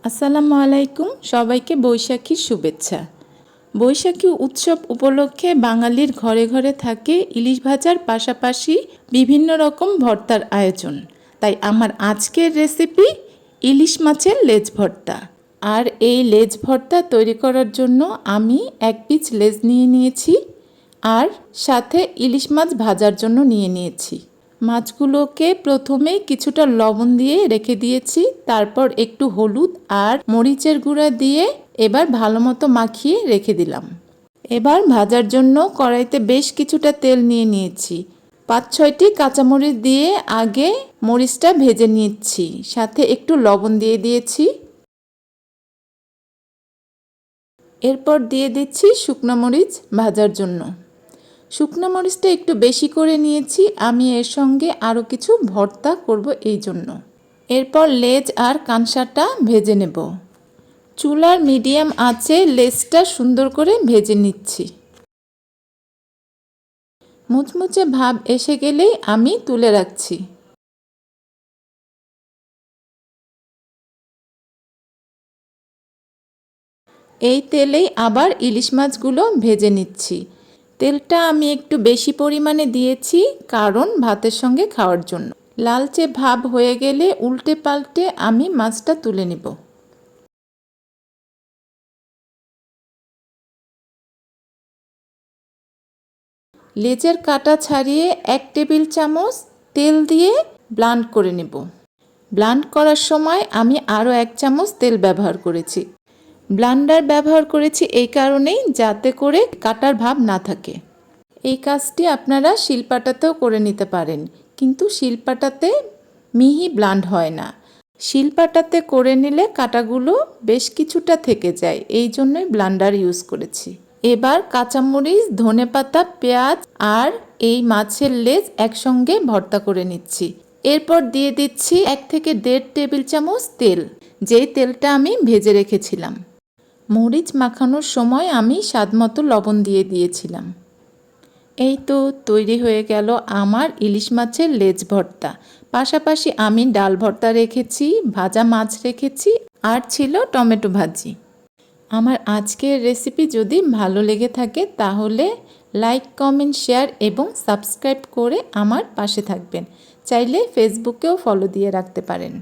আসসালামু আলাইকুম, সবাইকে বৈশাখীর শুভেচ্ছা। বৈশাখী উৎসব উপলক্ষে বাঙালির ঘরে ঘরে থাকে ইলিশ ভাজার পাশাপাশি বিভিন্ন রকম ভর্তার আয়োজন। তাই আমার আজকের রেসিপি ইলিশ মাছের লেজ ভর্তা। আর এই লেজ ভর্তা তৈরি করার জন্য আমি 1 পিস লেজ নিয়ে নিয়েছি আর সাথে ইলিশ মাছ ভাজার জন্য নিয়ে নিয়েছি। মাছগুলোকে প্রথমে কিছুটা লবণ দিয়ে রেখে দিয়েছি, তারপর একটু হলুদ আর মরিচের গুঁড়া দিয়ে এবার ভালো মতো মাখিয়ে রেখে দিলাম। এবার ভাজার জন্য কড়াইতে বেশ কিছুটা তেল নিয়ে নিয়েছি। 5-6টি কাঁচামরিচ দিয়ে আগে মরিচটা ভেজে নিচ্ছি, সাথে একটু লবণ দিয়ে দিয়েছি। এরপর দিয়ে দিচ্ছি শুকনো মরিচ ভাজার জন্য। শুকনো মরিচটা একটু বেশি করে নিয়েছি, আমি এর সঙ্গে আরও কিছু ভর্তা করব এই জন্য। এরপর লেজ আর কানসাটা ভেজে নেব। চুলার মিডিয়াম আঁচে লেজটা সুন্দর করে ভেজে নিচ্ছি। মুচমুচে ভাব এসে গেলেই আমি তুলে রাখছি। এই তেলেই আবার ইলিশ মাছগুলো ভেজে নিচ্ছি। তেলটা আমি একটু বেশি পরিমাণে দিয়েছি, কারণ ভাতের সঙ্গে খাওয়ার জন্য। লালচে ভাব হয়ে গেলে উল্টে পাল্টে আমি মাছটা তুলে নেব। লেজের কাটা ছাড়িয়ে 1 টেবিল চামচ তেল দিয়ে ব্লান্ড করে নেব। ব্লান্ড করার সময় আমি আরও 1 চামচ তেল ব্যবহার করেছি। ব্লান্ডার ব্যবহার করেছি এই কারণেই, যাতে করে কাটার ভাব না থাকে। এই কাজটি আপনারা শিলপাটাতেও করে নিতে পারেন, কিন্তু শিলপাটাতে মিহি ব্লান্ড হয় না। শিলপাটাতে করে নিলে কাটাগুলো বেশ কিছুটা থেকে যায়, এই জন্যই ব্লান্ডার ইউজ করেছি। এবার কাঁচামরিচ, ধনেপাতা, পেঁয়াজ আর এই মাছের লেজ একসঙ্গে ভর্তা করে নিচ্ছি। এরপর দিয়ে দিচ্ছি 1 থেকে 1.5 টেবিল চামচ তেল, যেই তেলটা আমি ভেজে রেখেছিলাম। মরিচ মাখানোর সময় আমি স্বাদমতো লবণ দিয়ে দিয়েছিলাম। এই তো তৈরি হয়ে গেল আমার ইলিশ মাছের লেজ ভর্তা। পাশাপাশি আমি ডাল ভর্তা রেখেছি, ভাজা মাছ রেখেছি আর ছিল টমেটো ভাজি। আমার আজকের রেসিপি যদি ভালো লেগে থাকে তাহলে লাইক, কমেন্ট, শেয়ার এবং সাবস্ক্রাইব করে আমার পাশে থাকবেন। চাইলে ফেসবুকেও ফলো দিয়ে রাখতে পারেন।